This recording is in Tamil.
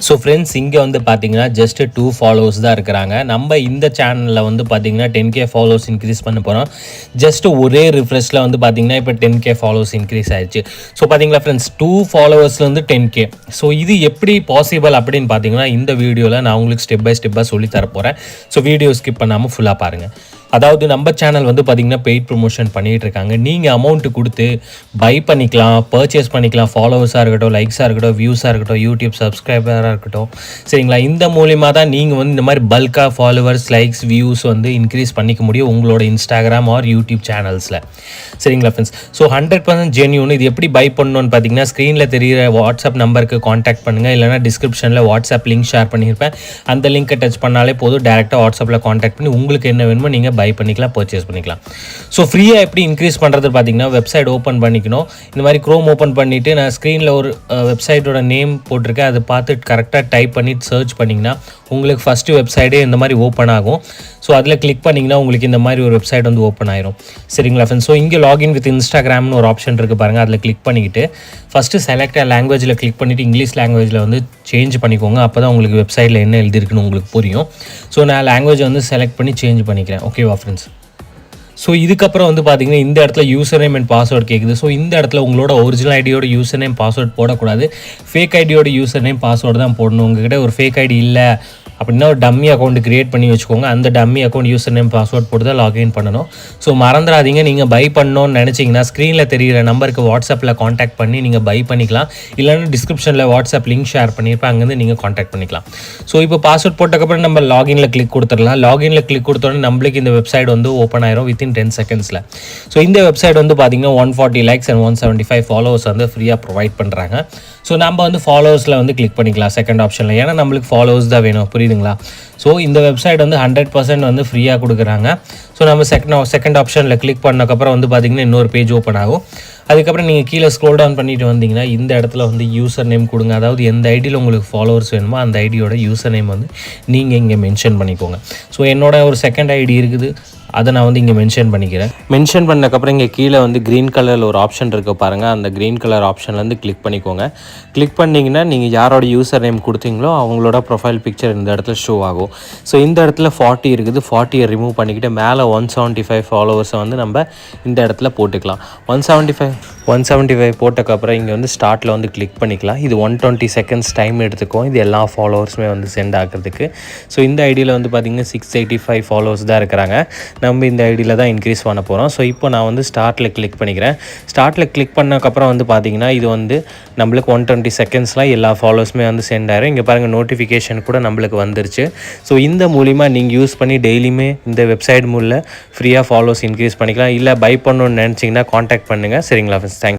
ஸோ ஃப்ரெண்ட்ஸ், இங்கே வந்து பார்த்தீங்கன்னா ஜஸ்ட் 2 ஃபாலோவர்ஸ் தான் இருக்கிறாங்க. நம்ம இந்த சேனலில் வந்து பார்த்தீங்கன்னா 10K ஃபாலோவர்ஸ் இன்க்ரீஸ் பண்ண போகிறோம். ஜஸ்ட் ஒரே ரிஃப்ரெஷில் வந்து பார்த்தீங்கன்னா இப்போ 10K ஃபாலோவர்ஸ் இன்க்ரீஸ் ஆயிடுச்சு. ஸோ பார்த்தீங்களா ஃப்ரெண்ட்ஸ், 2 ஃபாலோவர்ஸ்லேருந்து 10K. ஸோ இது எப்படி பாசிபிள் அப்படின்னு பார்த்தீங்கன்னா இந்த வீடியோவில் நான் உங்களுக்கு ஸ்டெப் பை ஸ்டெப்பாக சொல்லி தரப்போகிறேன். ஸோ வீடியோ ஸ்கிப் பண்ணாமல் ஃபுல்லாக பாருங்கள். அதாவது நம்ம சேனல் வந்து பார்த்திங்கன்னா பெய்ட் ப்ரொமோஷன் பண்ணிகிட்டு இருக்காங்க. நீங்கள் அமௌண்ட்டு கொடுத்து பை பண்ணிக்கலாம், பர்ச்சேஸ் பண்ணிக்கலாம். ஃபாலோவர்ஸாக இருக்கட்டும், லைக்ஸாக இருக்கட்டும், வியூஸாக இருக்கட்டும், யூடியூப் சப்ஸ்கிரைபராக இருக்கட்டும், சரிங்களா? இந்த மூலிமா தான் நீங்கள் வந்து இந்த மாதிரி பல்காக ஃபாலோவர்ஸ், லைக்ஸ், வியூஸ் வந்து இன்க்ரீஸ் பண்ணிக்க முடியும் உங்களோட இன்ஸ்டாகிராம் ஆர் யூடியூப் சேனல்ஸில். சரிங்களா ஃப்ரெண்ட்ஸ்? So 100% genuine. இது எப்படி பை பண்ணணும்னு பார்த்தீங்கன்னா ஸ்க்ரீனில் தெரிகிற வாட்ஸ்அப் நம்பருக்கு காண்டாக்ட் பண்ணுங்கள். இல்லைனா டிஸ்கிரிப்ஷனில் வாட்ஸ்அப் லிங்க் ஷேர் பண்ணியிருப்பேன். அந்த லிங்க்கை டச் பண்ணாலே போதும். டேரெக்டாக வாட்ஸ்அப்பில் காண்டாக்ட் பண்ணி உங்களுக்கு என்ன வேணுமோ நீங்கள் பை பண்ணிக்கலாம், பர்ச்சேஸ் பண்ணிக்கலாம். ஸோ ஃப்ரீயாக எப்படி இன்க்ரீஸ் பண்ணுறது பார்த்தீங்கன்னா வெப்சைட் ஓப்பன் பண்ணிக்கணும். இந்த மாதிரி க்ரோம் ஓப்பன் பண்ணிவிட்டு நான் ஸ்க்ரீனில் ஒரு வெப்சைட்டோட நேம் போட்டிருக்கேன். அதை பார்த்து கரெக்டாக டைப் பண்ணிட்டு சர்ச் பண்ணிங்கன்னா உங்களுக்கு ஃபஸ்ட்டு வெப்சைட்டே இந்த மாதிரி ஓப்பன் ஆகும். ஸோ அதில் கிளிக் பண்ணிங்கன்னா உங்களுக்கு இந்த மாதிரி ஒரு வெப்சைட் வந்து ஓப்பன் ஆயிரும். சரிங்களா ஃப்ரெண்ட்ஸ்? ஸோ இங்கே லாகின் வித் இன்ஸ்டாகிராம்னு ஒரு ஆப்ஷன் இருக்குது பாருங்கள். அதில் கிளிக் பண்ணிக்கிட்டு ஃபஸ்ட்டு செலக்ட் லாங்குவேஜில் கிளிக் பண்ணிவிட்டு இங்கிலீஷ் லாங்குவேஜில் வந்து சேஞ்ச் பண்ணிக்கோங்க. அப்போ தான் உங்களுக்கு வெப்சைட்டில் என்ன எழுதிருக்குன்னு உங்களுக்கு புரியும். ஸோ நான் லாங்குவேஜ் வந்து செலக்ட் பண்ணி சேஞ்ச் பண்ணிக்கிறேன். ஓகேவா ஃப்ரெண்ட்ஸ்? ஸோ இதுக்கப்புறம் வந்து பார்த்தீங்கன்னா இந்த இடத்துல யூசர் நேம் அண்ட் பாஸ்வேர்டு கேட்குது. ஸோ இந்த இடத்துல உங்களோட ஒரிஜினல் ஐடியோட யூசர் நேம் பாஸ்வேர்டு போடக்கூடாது. ஃபேக் ஐடியோட யூசர் நேம் பாஸ்வேர்டு தான் போடணும். உங்ககிட்ட ஒரு ஃபேக் ஐடி இல்லை அப்படின்னா ஒரு டம்மி அக்கௌண்ட் க்ரியேட் பண்ணி வச்சுக்கோங்க. அந்த dummy account user name password போட்டு தான் லாகின் பண்ணணும். ஸோ மறந்துடாதீங்க, நீங்கள் பை பண்ணணும்னு நினச்சிங்கன்னா ஸ்க்ரீனில் தெரிகிற நம்பருக்கு வாட்ஸ்அப்பில் காண்டாக்ட் பண்ணி நீங்கள் பை பண்ணிக்கலாம். இல்லைன்னா டிஸ்கிரிப்ஷனில் வாட்ஸ்அப் லிங்க் ஷேர் பண்ணியிருப்பேன், அங்கேருந்து நீங்கள் காண்டாக்ட் பண்ணிக்கலாம். ஸோ இப்போ பாஸ்வேர்ட் போட்டக்கப்புறம் நம்ம லாகினில் கிளிக் கொடுத்துடலாம். லாகினில் கிளிக் கொடுத்தோடனே நம்மளுக்கு இந்த வெப்சைட் வந்து ஓப்பன் ஆயிரும் வித்தின் 10 செகண்ட்ஸில். ஸோ இந்த வெப்சைட் வந்து பார்த்தீங்கன்னா 140 லைக்ஸ் அண்ட் 175 ஃபாலோவர்ஸ் வந்து ஃப்ரீயாக ப்ரொவைட் பண்ணுறாங்க. ஸோ நம்ம வந்து ஃபாலோவர்ஸில் வந்து கிளிக் பண்ணிக்கலாம் செகண்ட் ஆப்ஷனில். ஏன்னா நம்மளுக்கு ஃபாலோவர்ஸ் தான் வேணும், புரியுதுங்களா? ஸோ இந்த வெப்சைட் வந்து 100% வந்து ஃப்ரீயாக கொடுக்குறாங்க. ஸோ நம்ம செகண்ட் ஆப்ஷனில் கிளிக் பண்ணக்கப்புறம் வந்து பார்த்திங்கன்னா இன்னொரு பேஜ் ஓப்பன் ஆகும். அதுக்கப்புறம் நீங்கள் கீழே ஸ்க்ரோல் டவுன் பண்ணிட்டு வந்தீங்கன்னா இந்த இடத்துல வந்து யூசர் நேம் கொடுங்க. அதாவது எந்த ஐடியில் உங்களுக்கு ஃபாலோவர்ஸ் வேணுமோ அந்த ஐடியோட யூசர் நேம் வந்து நீங்கள் இங்கே மென்ஷன் பண்ணிக்கோங்க. ஸோ என்னோட ஒரு செகண்ட் ஐடி இருக்குது, அதை நான் வந்து இங்கே மென்ஷன் பண்ணிக்கிறேன். மென்ஷன் பண்ணக்கப்புறம் இங்கே கீழே வந்து க்ரீன் கலரில் ஒரு ஆப்ஷன் இருக்குது பாருங்கள். அந்த க்ரீன் கலர் ஆப்ஷன்லேருந்து கிளிக் பண்ணிக்கோங்க. கிளிக் பண்ணிங்கன்னா நீங்கள் யாரோட யூசர் நேம் கொடுத்தீங்களோ அவங்களோட ப்ரொஃபைல் பிக்சர் இந்த இடத்துல ஷோ ஆகும். ஸோ இந்த இடத்துல 40 இருக்குது. 40 ரிமூவ் பண்ணிக்கிட்டு மேலே 175 ஃபாலோவர்ஸை வந்து நம்ம இந்த இடத்துல போட்டுக்கலாம். 175 போட்டக்கப்புறம் இங்கே வந்து ஸ்டார்ட்டில் வந்து கிளிக் பண்ணிக்கலாம். இது 120 செகண்ட்ஸ் டைம் எடுத்துக்கும் இது எல்லா ஃபாலோவர்ஸுமே வந்து சென்ட் ஆகிறதுக்கு. ஸோ இந்த ஐடியில் வந்து பார்த்திங்கன்னா 685 ஃபாலோவர்ஸ் தான் இருக்கிறாங்க. நம்ம இந்த ஐடியில் தான் இன்க்ரீஸ் பண்ண போகிறோம். ஸோ இப்போ நான் வந்து ஸ்டார்ட்டில் கிளிக் பண்ணிக்கிறேன். ஸ்டார்ட்டில் கிளிக் பண்ணக்கப்புறம் வந்து பார்த்திங்கன்னா இது வந்து நம்மளுக்கு 120 செகண்ட்ஸில் எல்லா ஃபாலோவர்ஸுமே வந்து சென்ட் ஆயிரும். இங்கே பாருங்கள் நோட்டிஃபிகேஷன் கூட நம்மளுக்கு வந்துருச்சு. ஸோ இந்த மூலிமா நீங்கள் யூஸ் பண்ணி டெய்லியுமே இந்த வெப்சைட் மூலம் ஃப்ரீயாக ஃபாலோவர்ஸ் இன்க்ரீஸ் பண்ணிக்கலாம். இல்லை பை பண்ணணும்னு நினச்சிங்கன்னா காண்டாக்ட் பண்ணுங்கள். சரிங்களா ஃப்ரெண்ட்ஸ்? தேங்க்ஸ்.